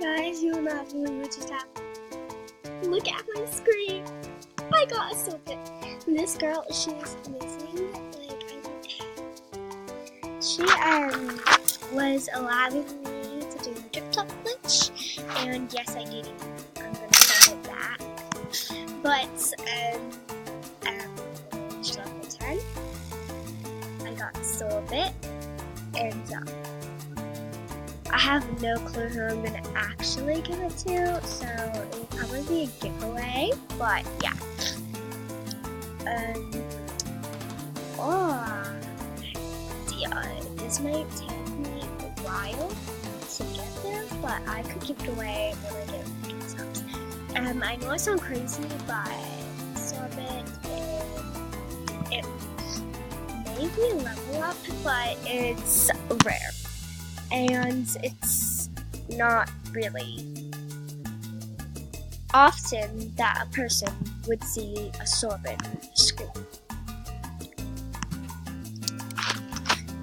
Guys, you will not believe what just happened. Look at my screen. I got so good. This girl, she's amazing. Like, she was allowing me to do the drip top glitch, and yes, I did. I'm gonna send it back. But level 10, I got Sorbet, and I have no clue who I'm gonna actually give it to, so it'll probably be a giveaway. But yeah. This might take me a while to get there, but I could give it away when I get 50 subs. I know I sound crazy, but Sorbet, it may be a level up, but it's rare. And it's not really often that a person would see a Sorbet on the screen.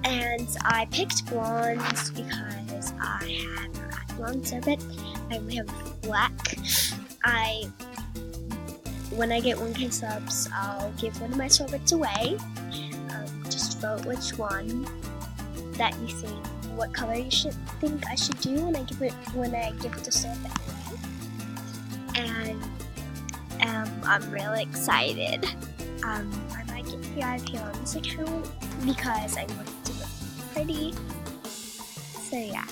And I picked blondes because I have a blonde Sorbet. I only have black. When I get 1K subs, I'll give one of my Sorbets away. Just vote which one that you think, what color you think I should do when I give it the Sorbet away. And I'm really excited. I might get VIP on this account because I want it to look pretty. So yeah.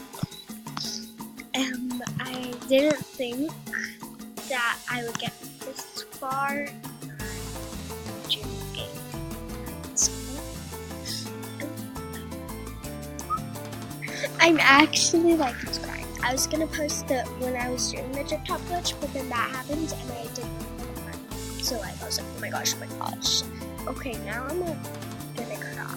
I didn't think that I would get this far during the game. I'm actually like crying. I was gonna post it when I was doing the drip top glitch, but then that happened and I didn't. So I was like, oh my gosh. Okay, now I'm gonna cry.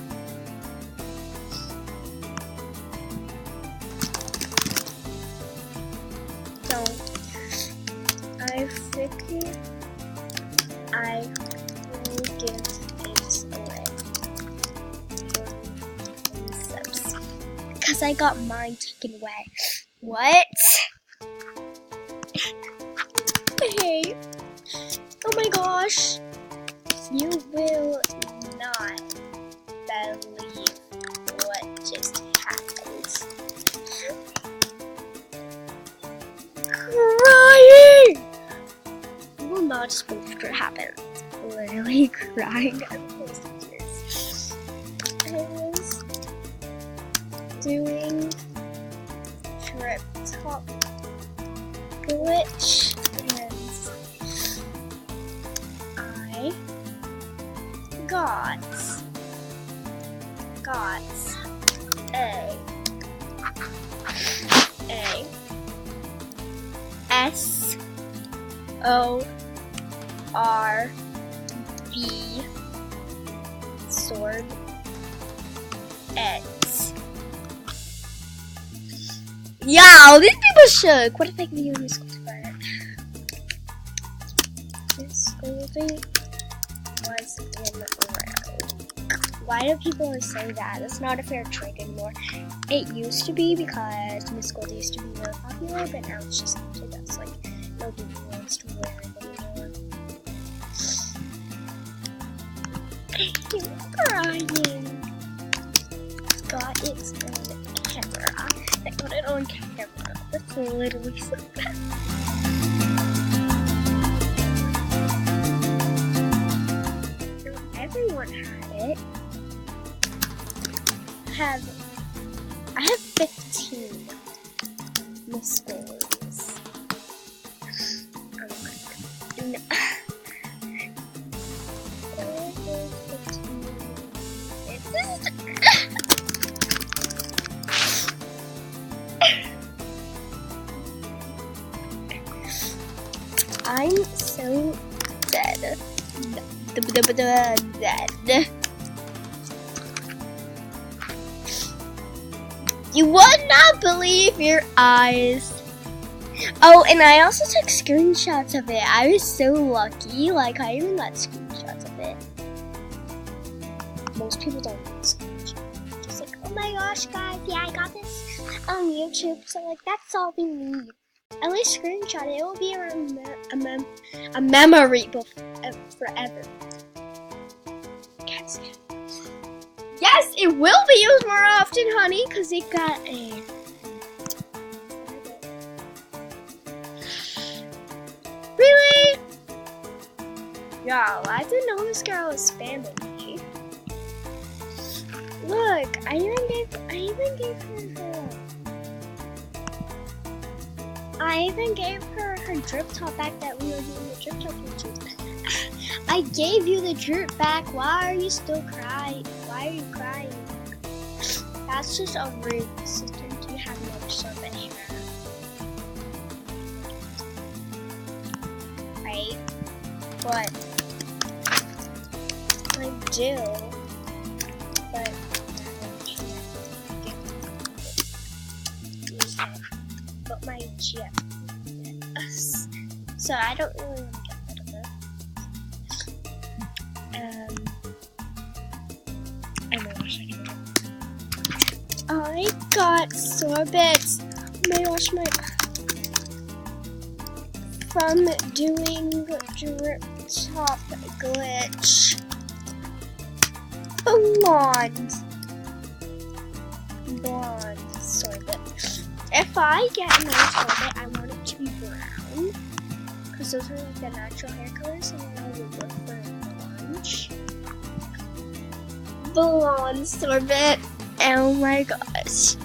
So I figured I will give this away. Because I got mine taken away. What? Hey. Oh my gosh. You will not believe what just happened. Crying! You will not just believe what happened. Literally crying at the tears. I was doing drip top glitch and I got a S-O-R-B Sorbet. Yeah, these people should. What if I give you this Sorbet? This Sorbet was in rogue. Why do people say that? That's not a fair trade anymore. It used to be because Miss Gold used to be really popular, but now it's just to us. Like, nobody wants to wear it anymore. I'm crying. Got it on camera. I got it on camera. That's literally so bad. Everyone had it. I have 15 Miss Golds. Oh my god. I'm so dead. Dead. You would not believe your eyes. Oh, and I also took screenshots of it. I was so lucky. Like, I even got screenshots of it. Most people don't get screenshots. Just like, oh my gosh, guys, yeah, I got this on YouTube. So, like, that's all we need. At least screenshot it. It will be a memory forever. Yes, it will be used more often, honey, because it got a. Really? Yo, I didn't know this girl was spamming me. Look, I even gave her her drip top back that we were doing the drip top pictures. I gave you the drip back. Why are you still crying? Why are you crying? That's just a rude system to have another sorbet hair. Right? But I do. But my chip. So I don't really want to get rid of it. Oh my gosh, I got sorbets. Oh my gosh, from doing drip top glitch. Blonde sorbet. If I get another sorbet, I want it to be brown. Because those are like the natural hair colors, and then I would look for orange. Blonde sorbet. Oh my gosh.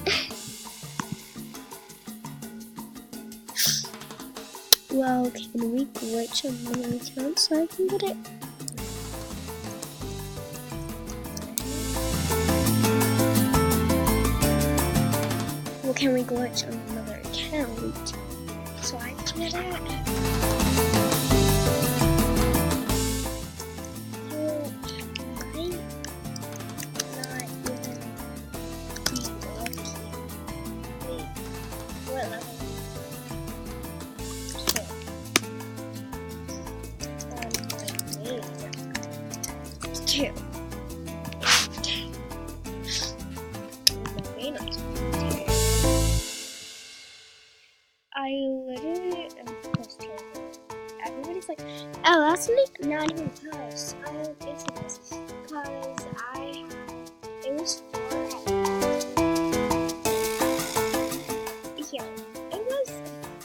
Well, can we glitch on my account so I can get it? Well, can we glitch on another account so I can get it? I literally am frustrated. Everybody's like, oh, that's not even close. I don't think it is. Because it was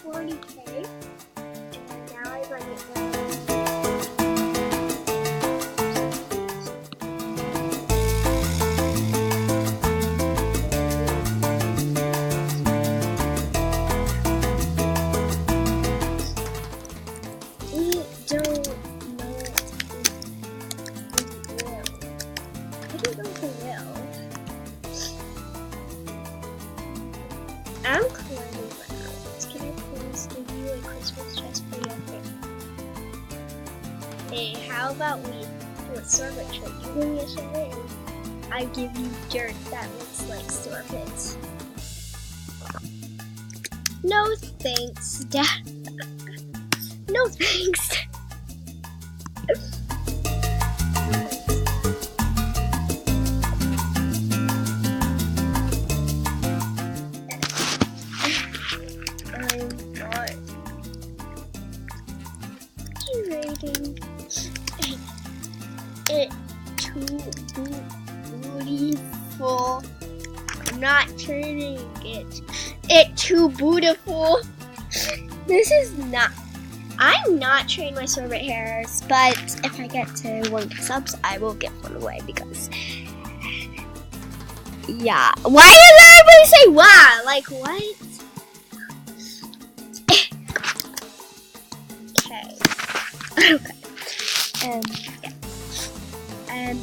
40K. And now I run it down. I'm climbing rounds. Can I please give you a Christmas dress for your family? Hey, how about we do a sorbet trick? You give me a sorbet and I give you dirt that looks like sorbets. No thanks, Dad. No thanks. It too beautiful. I'm not turning it. It too beautiful. This is not. I'm not trading my sorbet hairs, but if I get to 1K subs, I will give one away because. Yeah. Why does everybody say wow? Like what? Okay. Okay. Yeah.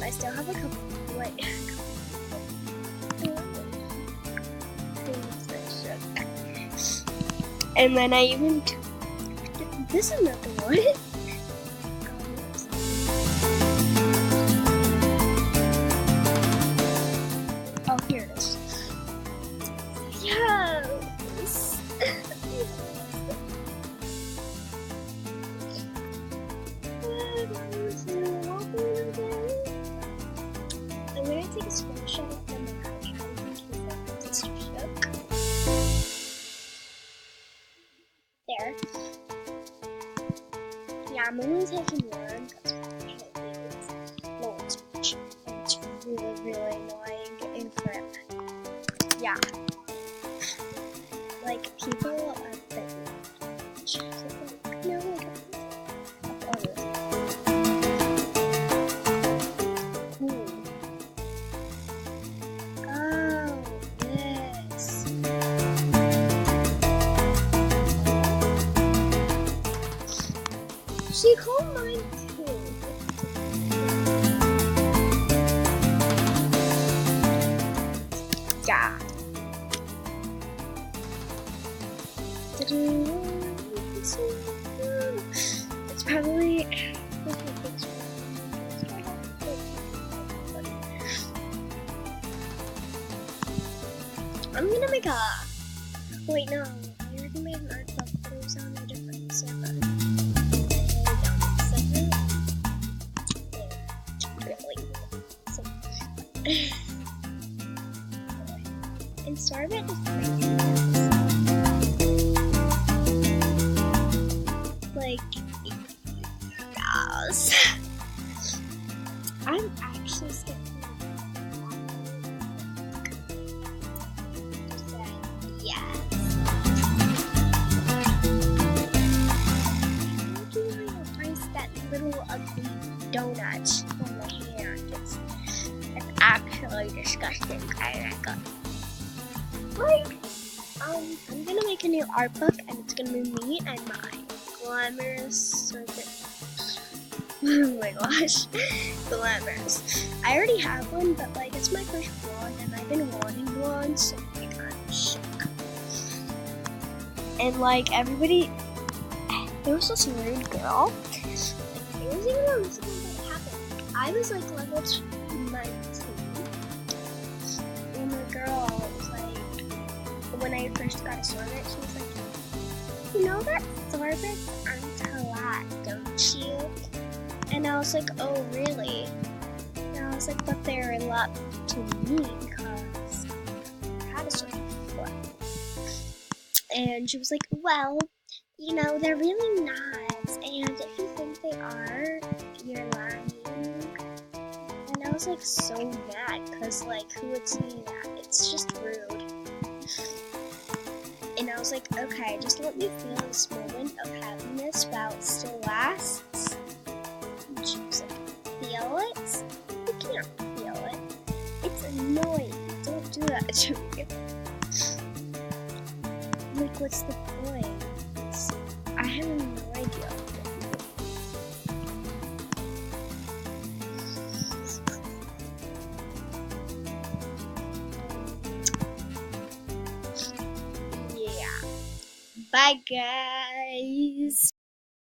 I still have a couple. Wait. And then I even. This is not the one. Oh, here it is. Yes. I'm gonna take a screenshot of them and how to make it extra shook. there. Yeah, I'm only taking one because it's long speech. And it's really, really annoying if yeah. Like people that no, like oh, yes. She called mine too. Yeah. It's probably I'm gonna make a wait no, I already made an art book, but it was on a different server. And Sorbet is like yes. I'm actually skipping yes. How do I erase that little ugly donut on my hand? It's actually disgusting. I'm gonna make a new art book, and it's gonna be me and my glamorous Sorbet. Oh my gosh, glamorous. I already have one, but like it's my first blonde, and I've been wanting one, so like I'm shook. And like everybody, there was this rude girl. Like, it wasn't even on something that happened. I was like level 19, and the girl was like, when I first got a sorbet, she was like, you know that sorbets aren't a lot, don't you? And I was like, oh really? And I was like, but they're a lot to me because I had a sorbet before. And she was like, well, you know, they're really not, and if you think they are, you're lying. And I was like so mad, because like, who would say that? It's just rude. And I was like, okay, just let me feel this moment of happiness while it still lasts. And she was like, feel it? You can't feel it. It's annoying. Don't do that to me. Like, what's the point? I have no idea. Yeah. Bye, guys.